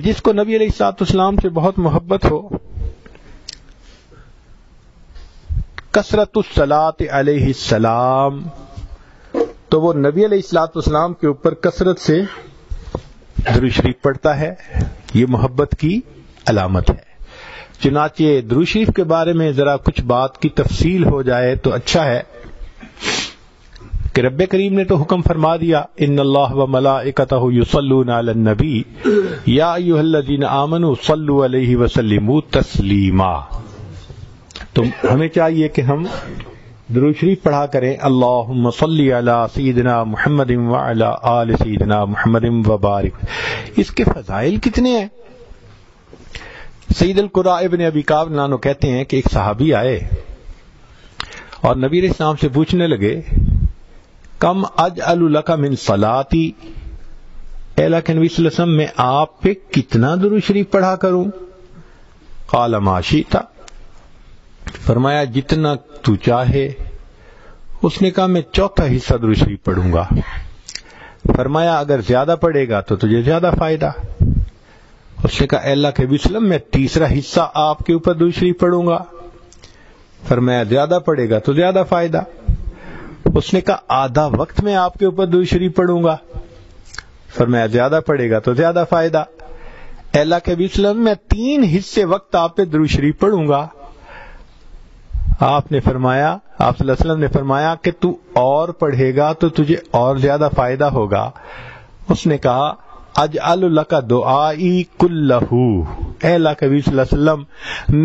جس کو نبی علیہ الصلوۃ والسلام سے بہت محبت ہو، کثرت الصلاۃ علیہ السلام، تو وہ نبی علیہ الصلوۃ والسلام کے اوپر کثرت سے درود شریف پڑھتا ہے. یہ محبت کی علامت ہے. چنانچہ درود شریف کے بارے میں ذرا کچھ بات کی تفصیل ہو جائے تو اچھا ہے کہ رب کریم نے تو حکم فرما دیا، ان اللہ و ملائکتہ یصلون علی النبی یا ایھا الذین آمنوا صلوا علیہ وسلموا تسلیما. تو ہمیں چاہیے کہ ہم درود شریف پڑھا کریں، اللہم صلی علی سیدنا محمد وعلی آل سیدنا محمد وبارک. اس کے فضائل کتنے ہیں. سید القراء ابن ابی کعب رضی اللہ عنہ کہتے ہیں کہ ایک صحابی آئے اور نبی علیہ السلام سے پوچھنے لگے، کم اجعل لک من صلاتی، اے اللہ کے نبی صلی اللہ علیہ وسلم میں آپ پہ کتنا درود شریف پڑھا کروں؟ قال ما شئت، فرمایا جتنا تو چاہے. اس نے کہا میں چوتھا حصہ درود شریف پڑھوں گا. فرمایا اگر زیادہ پڑھے گا تو تجھے زیادہ فائدہ. اس نے کہا اے اللہ کے نبی صلی اللہ علیہ وسلم میں تیسرا حصہ آپ کے اوپر درود شریف پڑھوں گا. فرمایا زیادہ پڑھے گا تو زیادہ فائدہ. اس نے کہا آدھا وقت میں آپ کے اوپر درود شریف پڑھوں گا. فرمایا زیادہ پڑھے گا تو زیادہ فائدہ. اے اللہ کے نبی صلی اللہ علیہ وسلم میں 3 حصے وقت آپ پہ درود شریف پڑھوں گا. آپ صلی اللہ علیہ وسلم نے فرمایا کہ تو اور پڑھے گا تو تجھے اور زیادہ فائدہ ہوگا. اس نے کہا اجعل لک دعائی کلہ، اے اللہ کے نبی صلی اللہ علیہ وسلم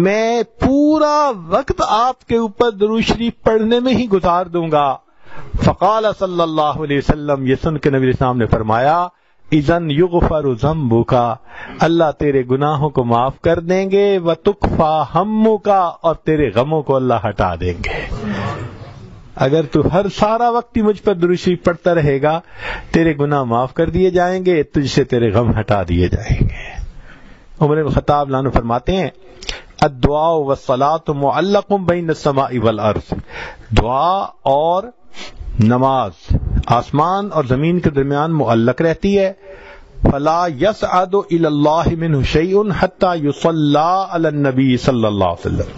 میں پورا وقت آپ کے اوپر درود شریف پڑھنے میں ہی گزار دوں گا. فقال صلی اللہ علیہ وسلم، یہ سن کے نبی علیہ السلام نے فرمایا اذن یغفر ذنبک، اللہ تیرے گناہوں کو معاف کر دیں گے، وتکفی ہمک، اور تیرے غموں کو اللہ ہٹا دیں گے. اگر تو ہر سارا وقت ہی مجھ پر درود شریف پڑھتا رہے گا، تیرے گناہ معاف کر دیے جائیں گے، تجھ سے تیرے غم ہٹا دیے جائیں گے. عمر بن خطاب عنہ فرماتے ہیں الدعاء والصلاۃ معلق بین السماء والارض، دعا اور نماز آسمان اور زمین کے درمیان معلق رہتی ہے. فلا يصعد الى اللہ منہ شیء حتی یصلی علی النبی صلی اللہ علیہ وسلم،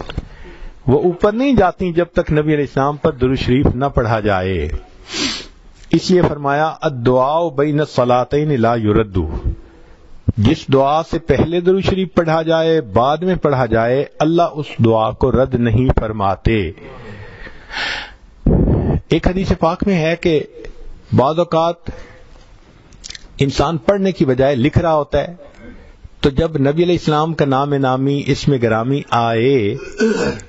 وہ اوپر نہیں جاتی جب تک نبی علیہ السلام پر درود شریف نہ پڑھا جائے. اس لیے فرمایا الدعاء بین الصلاتین لا یرد، جس دعا سے پہلے درود شریف پڑھا جائے بعد میں پڑھا جائے اللہ اس دعا کو رد نہیں فرماتے. ایک حدیث پاک میں ہے کہ بعض اوقات انسان پڑھنے کی بجائے لکھ رہا ہوتا ہے، تو جب نبی علیہ السلام کا نام نامی اسم گرامی آئے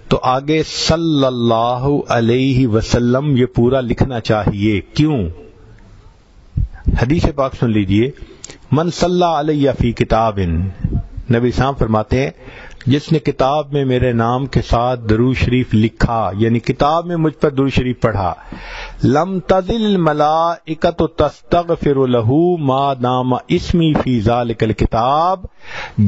تو آگے صلی اللہ علیہ وسلم یہ پورا لکھنا چاہیے. کیوں؟ حدیث پاک سن لیجئے، من صلی علیہ فی کتاب، نبی صاحب فرماتے ہیں جس نے کتاب میں میرے نام کے ساتھ درود شریف لکھا، یعنی کتاب میں مجھ پر درود شریف پڑھا، لم تزل الملائکۃ تستغفر له ما دام اسمی فی ذلک الکتاب،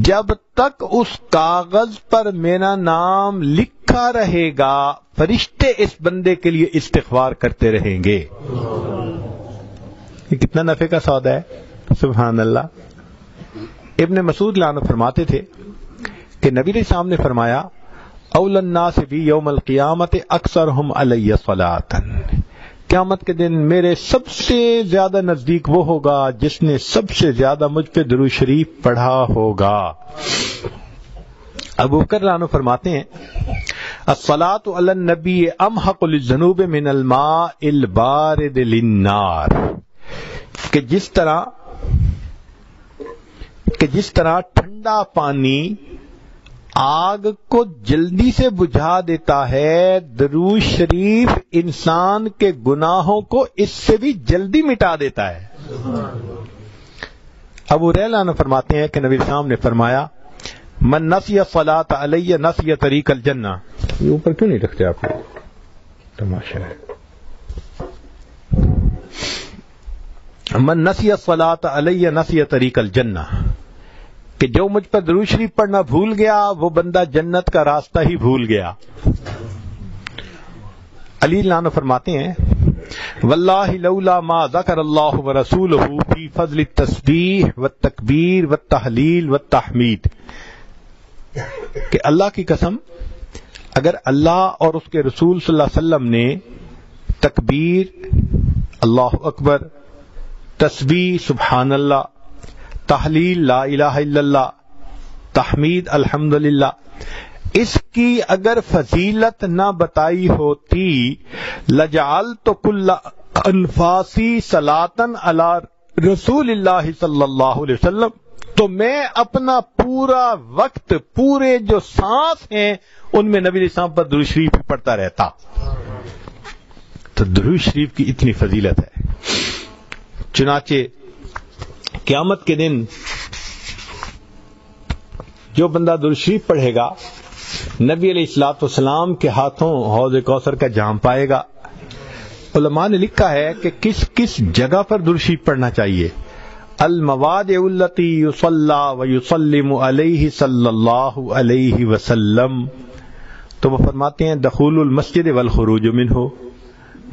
جب تک اس کاغذ پر میرا نام لکھا رہے گا فرشتے اس بندے کے لیے استغفار کرتے رہیں گے. یہ کتنا نفع کا سودا ہے، سبحان اللہ. ابن مسعود عنہ فرماتے تھے کہ نبی علیہ السلام نے فرمایا اول الناس بی یوم القیامت اکثرہم علی صلاۃ، قیامت کے دن میرے سب سے زیادہ نزدیک وہ ہوگا جس نے سب سے زیادہ مجھ پہ درود شریف پڑھا ہوگا. ابو بکر عنہ فرماتے ہیں الصلاۃ علی النبی امحق للذنوب من الماء البارد للنار، کہ جس طرح ٹھنڈا پانی آگ کو جلدی سے بجھا دیتا ہے، درود شریف انسان کے گناہوں کو اس سے بھی جلدی مٹا دیتا ہے. ابو ہریرہ عنہ فرماتے ہیں کہ نبی السلام نے فرمایا من نسی الصلاۃ علی نسی طریق الجنہ، یہ اوپر کیوں نہیں رکھتے آپ لوگ، تماشا ہے. من نسی الصلاۃ علی نسی طریق الجنہ، کہ جو مجھ پر درود شریف پڑھنا بھول گیا وہ بندہ جنت کا راستہ ہی بھول گیا. علی عنہ فرماتے ہیں واللہ لولا ما ذکر اللہ ورسولہ فی فضل التسبیح والتکبیر والتحلیل والتحمید، کہ اللہ کی قسم اگر اللہ اور اس کے رسول صلی اللہ علیہ وسلم نے تکبیر اللہ اکبر، تسبیح سبحان اللہ، تحلیل لا الہ الا اللہ، تحمید الحمدللہ، اس کی اگر فضیلت نہ بتائی ہوتی لجعلت کل انفاسی صلاۃ علی رسول اللہ صلی اللہ علیہ وسلم، تو میں اپنا پورا وقت، پورے جو سانس ہیں ان میں نبی علیہ السلام پر درود شریف پڑھتا رہتا۔ تو درود شریف کی اتنی فضیلت ہے، چنانچہ قیامت کے دن جو بندہ درود شریف پڑھے گا نبی علیہ الصلوۃ والسلام کے ہاتھوں حوض کوثر کا جام پائے گا۔ علماء نے لکھا ہے کہ کس کس جگہ پر درود شریف پڑھنا چاہیے۔ المواضع التي يصلى ويسلم علیہ صلی اللہ علیہ وسلم، تو وہ فرماتے ہیں دخول المسجد والخروج منہ،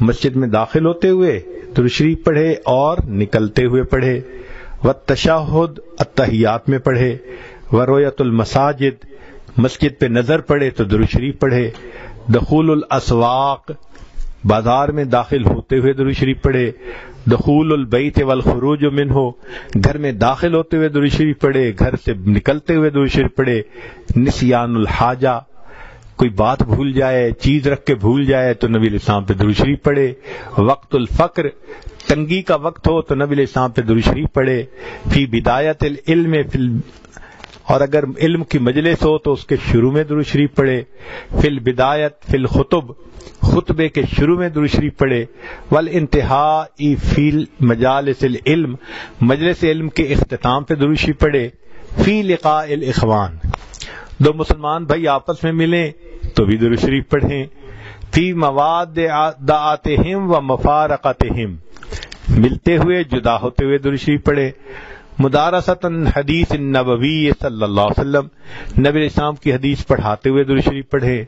مسجد میں داخل ہوتے ہوئے درود شریف پڑھے اور نکلتے ہوئے پڑھے، والتشہد التحیات میں پڑھے، ورؤیت المساجد، مسجد پہ نظر پڑے تو درود شریف پڑھے، دخول الاسواق، بازار میں داخل ہوتے ہوئے درود شریف پڑھے، دخول البیت والخروج منہ، گھر میں داخل ہوتے ہوئے درود شریف پڑھے، گھر سے نکلتے ہوئے درود شریف پڑھے، نسیان الحاجہ، کوئی بات بھول جائے، چیز رکھ کے بھول جائے تو نبی علیہ السلام پہ درود شریف پڑھے، وقت الفقر، تنگی کا وقت ہو تو نبی علیہ السلام پہ درود شریف پڑھے، فی بدایت العلم، اور اگر علم کی مجلس ہو تو اس کے شروع میں درود شریف پڑھے، فی البدایت فی الخطب، خطبے کے شروع میں درود شریف پڑھے، والانتہاء فی مجالس العلم، مجلس علم کے اختتام پہ درود شریف پڑھے، فی لقاء الاخوان، دو مسلمان بھائی آپس میں ملیں تو بھی درود شریف پڑھیں، فی موادعاتہم و مفارقتہم، ملتے ہوئے جدا ہوتے ہوئے درود شریف پڑھے، مدارسۃ حدیث النبوی صلی اللہ علیہ وسلم، نبی علیہ السلام کی حدیث پڑھاتے ہوئے درود شریف پڑھے،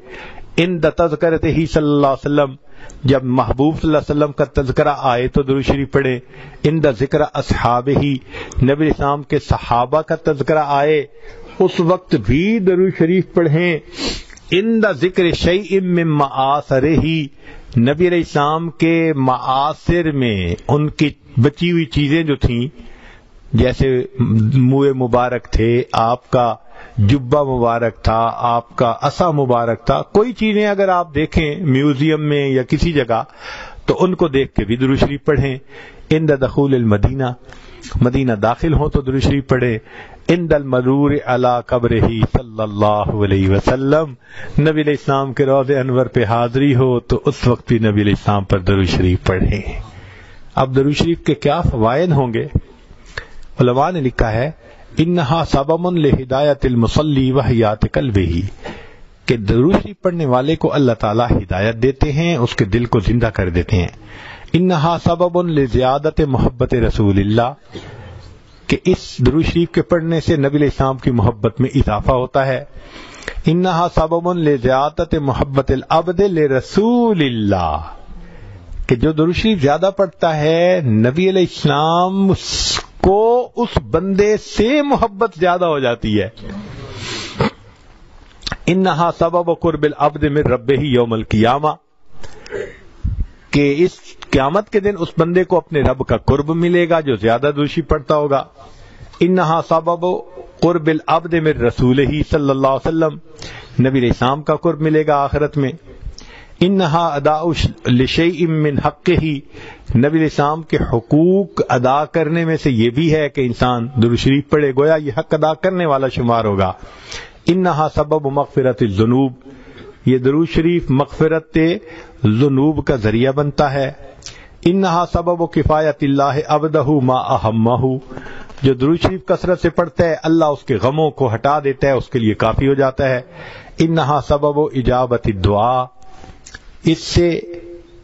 عند تذکرتہ صلی اللہ علیہ وسلم، جب محبوب صلی اللہ علیہ وسلم کا تذکرہ آئے تو درود شریف پڑھے، عند ذکر اصحابہ، نبی علیہ السلام کے صحابہ کا تذکرہ آئے اس وقت بھی درود شریف پڑھیں، عند ذکر شیء من معاصرہ، نبی علیہ السلام کے معاصر میں ان کی بچی ہوئی چیزیں جو تھیں، جیسے منہ مبارک تھے، آپ کا جبہ مبارک تھا، آپ کا عصا مبارک تھا، کوئی چیزیں اگر آپ دیکھیں میوزیم میں یا کسی جگہ تو ان کو دیکھ کے بھی درود شریف پڑھیں، عند دخول المدینہ، مدینہ داخل ہوں تو درود شریف پڑھے، عند المرور علی قبرہ صلی اللہ علیہ وسلم، نبی علیہ السلام کے روض انور پہ حاضری ہو تو اس وقت بھی نبی علیہ السلام پر درود شریف پڑھیں۔ اب درود شریف کے کیا فوائد ہوں گے؟ علماء نے لکھا ہے انہا سبب لہدایت المصلی وحیات قلبہ، کہ درود شریف پڑھنے والے کو اللہ تعالیٰ ہدایت دیتے ہیں، اس کے دل کو زندہ کر دیتے ہیں۔ انہا سبب لزیادت محبت رسول اللہ، کہ اس درود شریف کے پڑھنے سے نبی علیہ السلام کی محبت میں اضافہ ہوتا ہے۔ انہا سبب لزیادت محبت العبد لرسول اللہ، کہ جو درود شریف زیادہ پڑھتا ہے نبی علیہ السلام کو اس بندے سے محبت زیادہ ہو جاتی ہے۔ انہا سبب قرب العبد من ربہ یوم القیامہ، کہ اس قیامت کے دن اس بندے کو اپنے رب کا قرب ملے گا جو زیادہ درود شریف پڑھتا ہوگا۔ انہا سبب قرب العبد من رسولہ صلی اللہ علیہ وسلم، نبی علیہ السلام کا قرب ملے گا آخرت میں۔ انہا اداء لشیء من حقہ، نبی علیہ السلام کے حقوق ادا کرنے میں سے یہ بھی ہے کہ انسان درود شریف پڑھے، گویا یہ حق ادا کرنے والا شمار ہوگا۔ انہا سبب مغفرت الذنوب، یہ درود شریف مغفرت ذنوب کا ذریعہ بنتا ہے۔ انہا سبب کفایت اللہ عبدہ ما اہمہ، جو درود شریف کثرت سے پڑھتا ہے اللہ اس کے غموں کو ہٹا دیتا ہے، اس کے لیے کافی ہو جاتا ہے۔ انہا سبب اجابت الدعاء، اس سے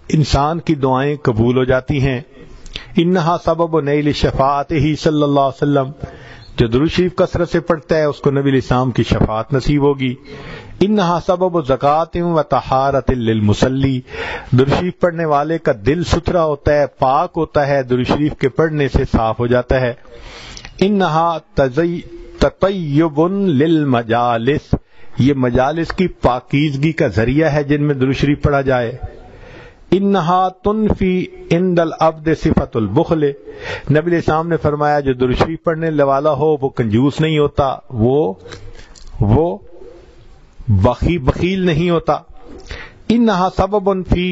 انسان کی دعائیں قبول ہو جاتی ہیں۔ انہا سبب نیل شفاعتہ صلی اللہ علیہ وسلم، جو درود شریف کثرت سے پڑھتا ہے اس کو نبی علیہ السلام کی شفاعت نصیب ہوگی۔ انہا سبب زکات و طہارت للمصلی، درود شریف پڑھنے والے کا دل ستھرا ہوتا ہے، پاک ہوتا ہے، درود شریف کے پڑھنے سے صاف ہو جاتا ہے۔ انہا تطیب للمجالس، یہ مجالس کی پاکیزگی کا ذریعہ ہے جن میں درود شریف پڑھا جائے۔ انہا تنفی عند العبد صفت البخل، نبی علیہ السلام نے فرمایا جو درود شریف پڑھنے والا ہو وہ کنجوس نہیں ہوتا، وہ بخیل نہیں ہوتا۔ انہا سبب فی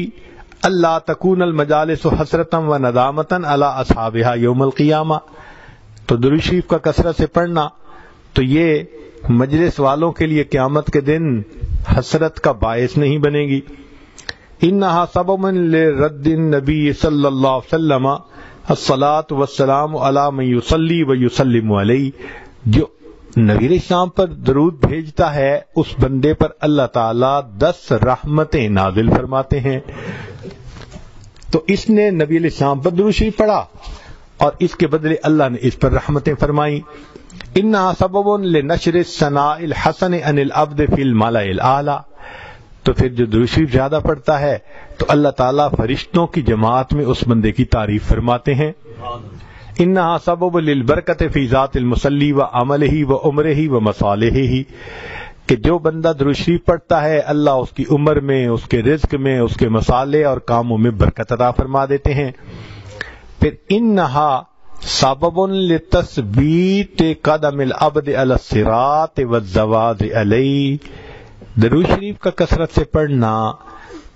اللہ تکون المجالس حسرتا و ندامتا علی اصحابہا یوم القیامہ، تو درود شریف کا کثرت سے پڑھنا تو یہ مجلس والوں کے لیے قیامت کے دن حسرت کا باعث نہیں بنے گی۔ انہا سبب لرد النبی صلی اللہ علیہ وسلم الصلاۃ والسلام علی من یصلی و یسلم علیہ، جو نبی علیہ السلام پر درود بھیجتا ہے اس بندے پر اللہ تعالیٰ 10 رحمتیں نازل فرماتے ہیں۔ تو اس نے نبی علیہ السلام پر درود شریف پڑھا اور اس کے بدلے اللہ نے اس پر رحمتیں فرمائیں۔ انہا سبب لنشر الثناء الحسن عن العبد فی الملأ الاعلی، تو پھر جو درود شریف زیادہ پڑھتا ہے تو اللہ تعالیٰ فرشتوں کی جماعت میں اس بندے کی تعریف فرماتے ہیں۔ انہا سبب للبرکت فی ذات المصلی و عملہ و عمرہ و مصالحہ، کہ جو بندہ درود شریف پڑھتا ہے اللہ اس کی عمر میں، اس کے رزق میں، اس کے مصالح اور کاموں میں برکت عطا فرما دیتے ہیں۔ پھر انہا سبب لتثبیت قدم العبد علی الصراط والزواج علیہ، درود شریف کا کثرت سے پڑھنا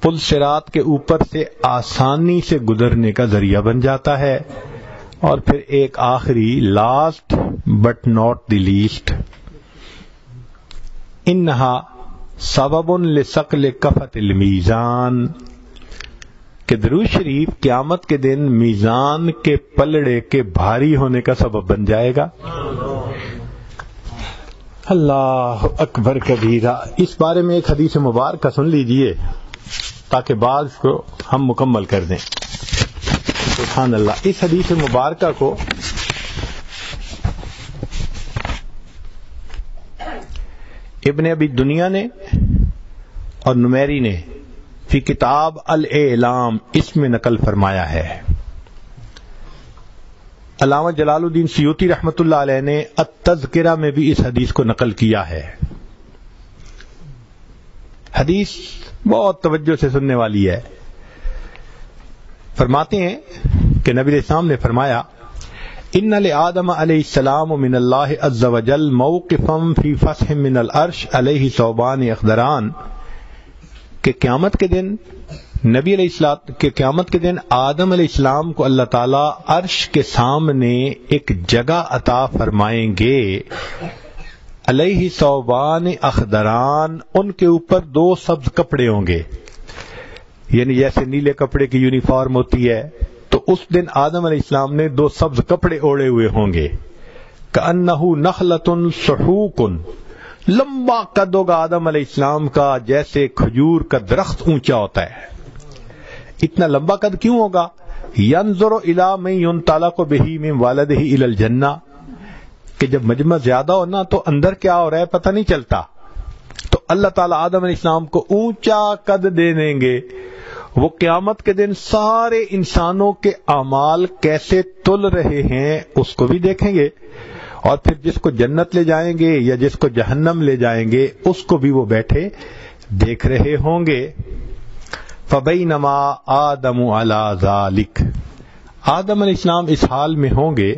پل صراط کے اوپر سے آسانی سے گزرنے کا ذریعہ بن جاتا ہے۔ اور پھر ایک آخری last but not the least, انہا سبب لثقل کفۃ المیزان، کہ درود شریف قیامت کے دن میزان کے پلڑے کے بھاری ہونے کا سبب بن جائے گا۔ اللہ اکبر کبیرہ۔ اس بارے میں ایک حدیث مبارکہ سن لیجئے تاکہ بعض کو ہم مکمل کر دیں۔ سبحان اللہ۔ اس حدیث مبارکہ کو ابن ابی دنیا نے اور نمیری نے فی کتاب الاعلام اس میں نقل فرمایا ہے۔ علامہ جلال الدین سیوطی رحمۃ اللہ علیہ نے التذکرہ میں بھی اس حدیث کو نقل کیا ہے۔ حدیث بہت توجہ سے سننے والی ہے۔ فرماتے ہیں کہ نبی علیہ السلام نے فرمایا ان لآدم علیہ السلام من اللہ عز وجل موقفا فی فسح من العرش علیہ ثوبان اخضران، کہ قیامت کے دن نبی علیہ السلام کے قیامت کے دن آدم علیہ السلام کو اللہ تعالیٰ عرش کے سامنے ایک جگہ عطا فرمائیں گے، علیہ ثوبان اخضران، ان کے اوپر 2 سبز کپڑے ہوں گے، یعنی جیسے نیلے کپڑے کی یونیفارم ہوتی ہے تو اس دن آدم علیہ السلام نے 2 سبز کپڑے اوڑے ہوئے ہوں گے۔ کأنہ نخلۃ صحوق، لمبا قد ہوگا آدم علیہ السلام کا جیسے کھجور کا درخت اونچا ہوتا ہے۔ اتنا لمبا قد کیوں ہوگا؟ ینظر الی من ینطلق بہ من والدہ الی الجنہ، کہ جب مجمع زیادہ ہو نا تو اندر کیا ہو رہا ہے پتہ نہیں چلتا، تو اللہ تعالیٰ آدم علیہ السلام کو اونچا قد دے دیں گے۔ وہ قیامت کے دن سارے انسانوں کے اعمال کیسے تل رہے ہیں اس کو بھی دیکھیں گے، اور پھر جس کو جنت لے جائیں گے یا جس کو جہنم لے جائیں گے اس کو بھی وہ بیٹھے دیکھ رہے ہوں گے۔ فبینما آدم علی ذالک، آدم علیہ السلام اس حال میں ہوں گے،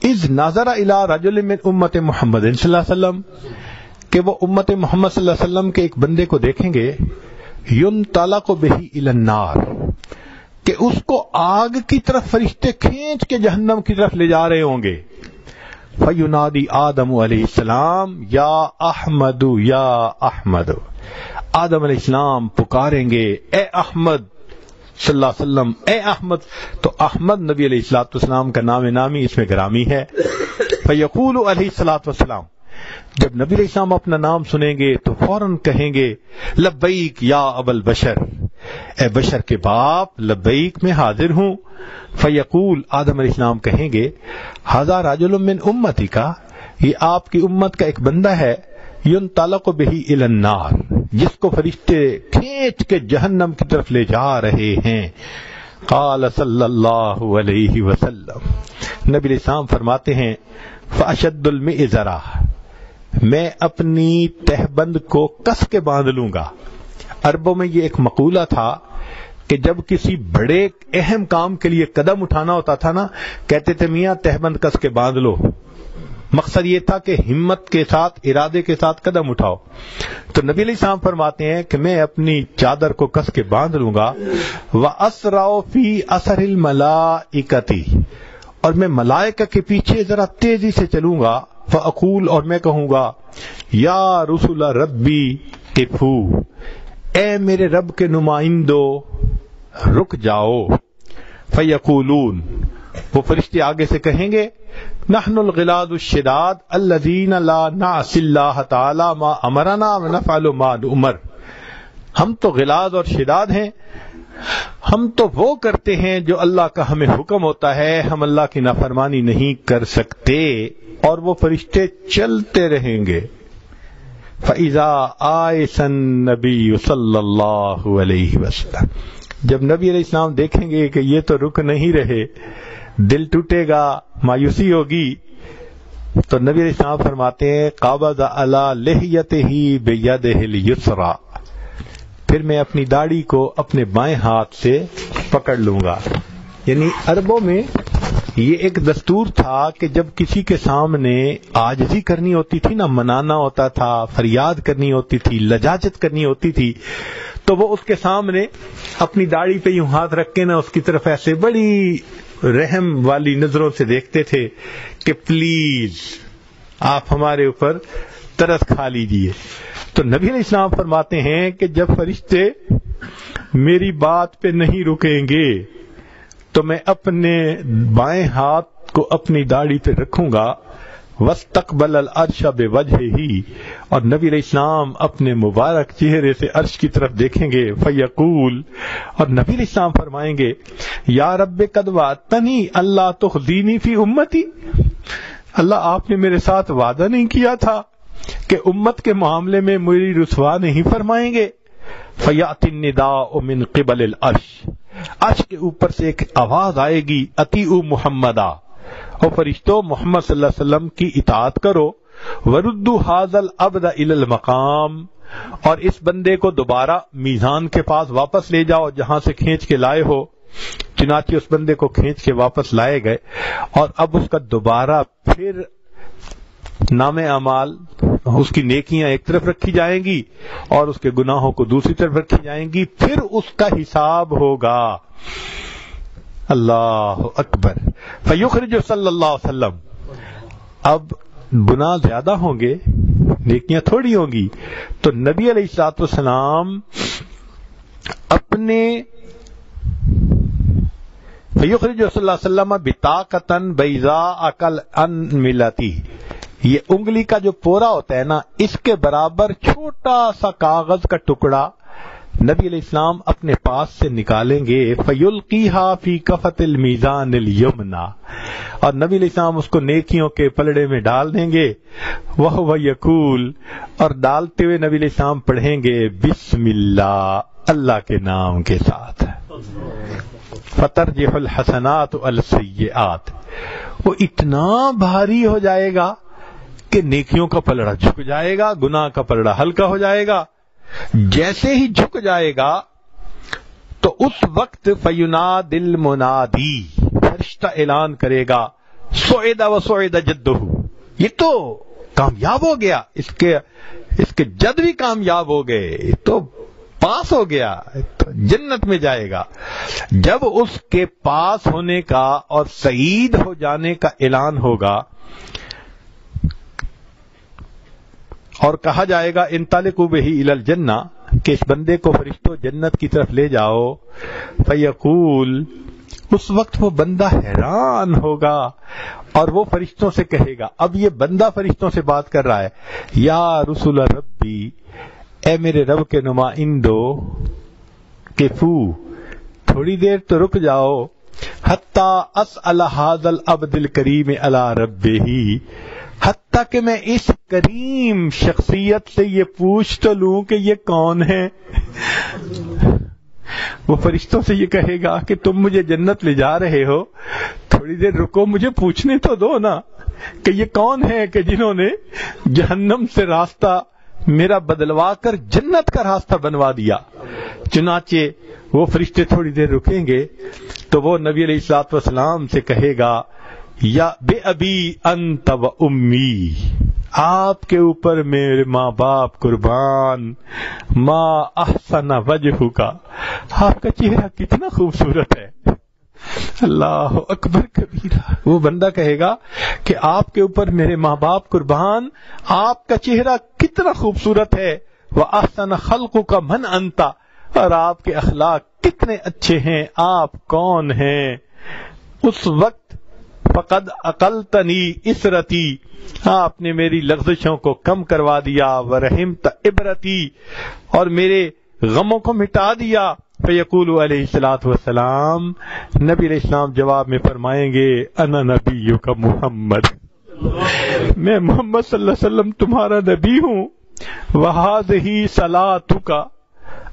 اذ نظر الی رجل من امت محمد صلی اللہ علیہ وسلم، کہ وہ امت محمد صلی اللہ علیہ وسلم کے ایک بندے کو دیکھیں گے، ینطلق بہ الی النار، کہ اس کو آگ کی طرف فرشتے کھینچ کے جہنم کی طرف لے جا رہے ہوں گے۔ فینادی آدم علیہ السلام یا احمد یا احمد، آدم علیہ السلام پکاریں گے اے احمد صلی اللہ علیہ وسلم، اے احمد، تو احمد نبی علیہ الصلوۃ والسلام کا نام نامی اس میں گرامی ہے۔ فیقول علیہ الصلوۃ والسلام، جب نبی علیہ السلام اپنا نام سنیں گے تو فوراً کہیں گے لبیک یا ابا البشر، اے بشر کے باپ لبیک میں حاضر ہوں. فیقول آدم علیہ السلام کہیں گے ھذا رجل من امتی کا، یہ آپ کی امت کا ایک بندہ ہے، ينطلق به الى النار، جس کو فرشتے کھینچ کے جہنم کی طرف لے جا رہے ہیں. قال صلی اللہ علیہ وسلم، نبی علیہ السلام فرماتے ہیں فاشد المئزرہ، میں اپنی تہبند کو کس کے باندھ لوں گا. عربوں میں یہ ایک مقولہ تھا کہ جب کسی بڑے اہم کام کے لیے قدم اٹھانا ہوتا تھا نا، کہتے تھے میاں تہبند کس کے باندھ لو. مقصد یہ تھا کہ ہمت کے ساتھ، ارادے کے ساتھ قدم اٹھاؤ. تو نبی علیہ السلام فرماتے ہیں کہ میں اپنی چادر کو کس کے باندھ لوں گا. وَأَسْرَعُ فِي أَثَرِ الْمَلَائِكَةِ، اور میں ملائکہ کے پیچھے ذرا تیزی سے چلوں گا. فَأَقُولُ، اور میں کہوں گا یا رسول ربی قفوا، اے میرے رب کے نمائندو رک جاؤ. فَيَقُولُونَ، وہ فرشتے آگے سے کہیں گے نحن الغلاظ الشداد الذین لا نعصی اللہ تعالی ما امرنا ونفعل ما نؤمر، ہم تو غلاظ اور شداد ہیں، ہم تو وہ کرتے ہیں جو اللہ کا ہمیں حکم ہوتا ہے، ہم اللہ کی نافرمانی نہیں کر سکتے. اور وہ فرشتے چلتے رہیں گے. فَإِذَا آئِسَ النَّبِيُّ صلی اللہ علیہ وسلم، جب نبی علیہ السلام دیکھیں گے کہ یہ تو رک نہیں رہے، دل ٹوٹے گا، مایوسی ہوگی، تو نبی علیہ السلام فرماتے ہیں قابض علی لحیتہ بیدہ الیسری، پھر میں اپنی داڑھی کو اپنے بائیں ہاتھ سے پکڑ لوں گا. یعنی عربوں میں یہ ایک دستور تھا کہ جب کسی کے سامنے عاجزی کرنی ہوتی تھی نا، منانا ہوتا تھا، فریاد کرنی ہوتی تھی، لجاجت کرنی ہوتی تھی، تو وہ اس کے سامنے اپنی داڑھی پہ یوں ہاتھ رکھ کے نا اس کی طرف ایسے بڑی رحم والی نظروں سے دیکھتے تھے کہ پلیز آپ ہمارے اوپر ترس کھا لیجئے. تو نبی علیہ السلام فرماتے ہیں کہ جب فرشتے میری بات پہ نہیں رکیں گے تو میں اپنے بائیں ہاتھ کو اپنی داڑھی پہ رکھوں گا. وَاسْتَقْبَلَ الْعَرْشَ بِوَجْهِهِ، اور نبی علیہ السلام اپنے مبارک چہرے سے عرش کی طرف دیکھیں گے. فَيَقُولُ، اور نبی علیہ السلام فرمائیں گے یا رب قد وعدتنی اللہ تخزینی فی امتی، اللہ آپ نے میرے ساتھ وعدہ نہیں کیا تھا کہ امت کے معاملے میں میری رسوا نہیں فرمائیں گے. فَيَأْتِ النِّدَاءُ مِنْ قِبَلِ الْعَرْشِ، عرش کے اوپر سے ایک آواز آئے گی اطیعوا محمدا، اور فرشتوں محمد صلی اللہ علیہ وسلم کی اطاعت کرو. وردوا ھذا العبد الی المقام، اور اس بندے کو دوبارہ میزان کے پاس واپس لے جاؤ جہاں سے کھینچ کے لائے ہو. چنانچہ اس بندے کو کھینچ کے واپس لائے گئے، اور اب اس کا دوبارہ پھر نام اعمال، اس کی نیکیاں ایک طرف رکھی جائیں گی اور اس کے گناہوں کو دوسری طرف رکھی جائیں گی، پھر اس کا حساب ہوگا. اللہ اکبر. فیخرج صلی اللہ علیہ وسلم، اب گناہ زیادہ ہوں گے، نیکیاں تھوڑی ہوں گی، تو نبی علیہ الصلوۃ والسلام اپنے فیخرج صلی اللہ علیہ وسلم بطاقۃ بیضاء کالانملۃ، یہ انگلی کا جو پورا ہوتا ہے نا، اس کے برابر چھوٹا سا کاغذ کا ٹکڑا نبی علیہ السلام اپنے پاس سے نکالیں گے. فَيُلْقِيهَا فِي كَفَةِ الْمِيزَانِ الْيُمْنَى، اور نبی علیہ السلام اس کو نیکیوں کے پلڑے میں ڈال دیں گے. وَهُوَ يَقُولُ، اور ڈالتے ہوئے نبی علیہ السلام پڑھیں گے بسم اللہ، اللہ کے نام کے ساتھ. فَتَرْجِحُ الْحَسَنَاتُ عَلَى السَّيِّئَاتِ، وہ اتنا بھاری ہو جائے گا کہ نیکیوں کا پلڑا جھک جائے گا، گناہ کا پلڑا ہلکا ہو جائے گا. جیسے ہی جھک جائے گا تو اس وقت فَيُنَادِ الْمُنَادِي، فرشتہ اعلان کرے گا سُعِدَ وَسُعِدَ جَدُّهُ، یہ تو کامیاب ہو گیا، اس کے جد بھی کامیاب ہو گئے، تو پاس ہو گیا، تو جنت میں جائے گا. جب اس کے پاس ہونے کا اور سعید ہو جانے کا اعلان ہوگا اور کہا جائے گا انطلقوا بہ الی الجنہ، کہ اس بندے کو فرشتوں جنت کی طرف لے جاؤ. فیقول، اس وقت وہ بندہ حیران ہوگا اور وہ فرشتوں سے کہے گا، اب یہ بندہ فرشتوں سے بات کر رہا ہے، یا رسول ربی، اے میرے رب کے نمائندو، قفو، تھوڑی دیر تو رک جاؤ، حتی اسأل ھذا العبد الکریم علی ربہ، حتیٰ کہ میں اس کریم شخصیت سے یہ پوچھ تو لوں کہ یہ کون ہے۔ وہ فرشتوں سے یہ کہے گا کہ تم مجھے جنت لے جا رہے ہو، تھوڑی دیر رکو، مجھے پوچھنے تو دو نا کہ یہ کون ہے کہ جنہوں نے جہنم سے راستہ میرا بدلوا کر جنت کا راستہ بنوا دیا۔ چنانچہ وہ فرشتے تھوڑی دیر رکیں گے تو وہ نبی علیہ الصلوۃ والسلام سے کہے گا یا بے ابی انت و امی، آپ کے اوپر میرے ماں باپ قربان، ما احسن وجہ کا، آپ کا چہرہ کتنا خوبصورت ہے۔ اللہ اکبر کبیرہ۔ وہ بندہ کہے گا کہ آپ کے اوپر میرے ماں باپ قربان، آپ کا چہرہ کتنا خوبصورت ہے، وَأَحْسَنَ خَلْقُكَ مَنْ أَنْتَ، اور آپ کے اخلاق کتنے اچھے ہیں، آپ کون ہیں؟ اس وقت فقد اقلتنی اسرتی، آپ نے میری لغزشوں کو کم کروا دیا، ورحمت عبرتی، اور میرے غموں کو مٹا دیا۔ فیقول علیہ الصلوۃ والسلام، نبی علیہ السلام جواب میں فرمائیں گے انا نبیک محمد، میں محمد صلی اللہ علیہ وسلم تمہارا نبی ہوں، وہذہ صلاتک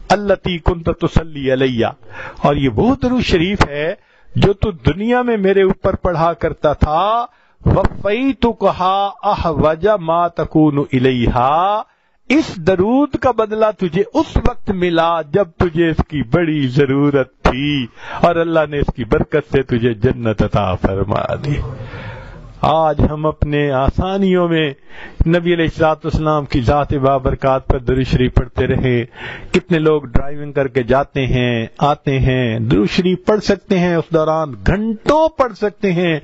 التی کنت تصلی علی، اور یہ وہ درود شریف ہے جو تو دنیا میں میرے اوپر پڑھا کرتا تھا، وفیتکھا احوج ما تکون الیہا، اس درود کا بدلہ تجھے اس وقت ملا جب تجھے اس کی بڑی ضرورت تھی، اور اللہ نے اس کی برکت سے تجھے جنت عطا فرما دی۔ آج ہم اپنے آسانیوں میں نبی علیہ الصلوۃ والسلام کی ذات بابرکات پر درود شریف پڑھتے رہیں۔ کتنے لوگ ڈرائیونگ کر کے جاتے ہیں آتے ہیں، درود شریف پڑھ سکتے ہیں، اس دوران گھنٹوں پڑھ سکتے ہیں،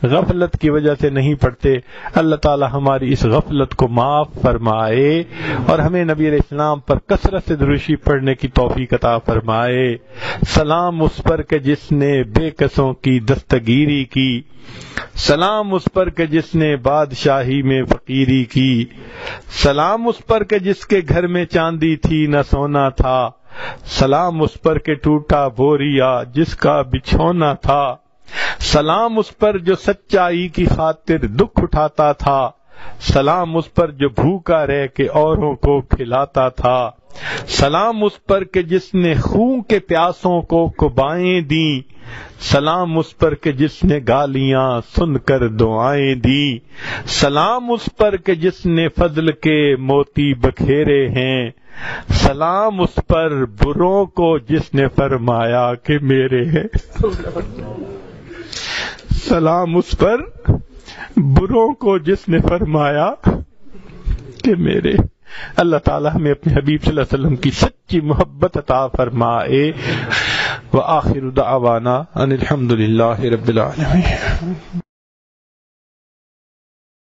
غفلت کی وجہ سے نہیں پڑھتے۔ اللہ تعالی ہماری اس غفلت کو معاف فرمائے اور ہمیں نبی علیہ السلام پر کثرت سے درود شریف پڑھنے کی توفیق عطا فرمائے۔ سلام اس پر کہ جس نے بے کسوں کی دستگیری کی، سلام اس پر کہ جس نے بادشاہی میں فقیری کی، سلام اس پر کہ جس کے گھر میں چاندی تھی نہ سونا تھا، سلام اس پر کہ ٹوٹا بوریا جس کا بچھونا تھا، سلام اس پر جو سچائی کی خاطر دکھ اٹھاتا تھا، سلام اس پر جو بھوکا رہ کے اوروں کو کھلاتا تھا، سلام اس پر کہ جس نے خون کے پیاسوں کو قبائیں دیں، سلام اس پر کہ جس نے گالیاں سن کر دعائیں دی، سلام اس پر کہ جس نے فضل کے موتی بکھیرے ہیں، سلام اس پر بروں کو جس نے فرمایا کہ میرے ہیں، سلام اس پر بروں کو جس نے فرمایا کہ میرے۔ اللہ تعالی ہمیں اپنے حبیب صلی اللہ علیہ وسلم کی سچی محبت عطا فرمائے۔ وآخر دعوانا ان الحمد للہ رب العالمین۔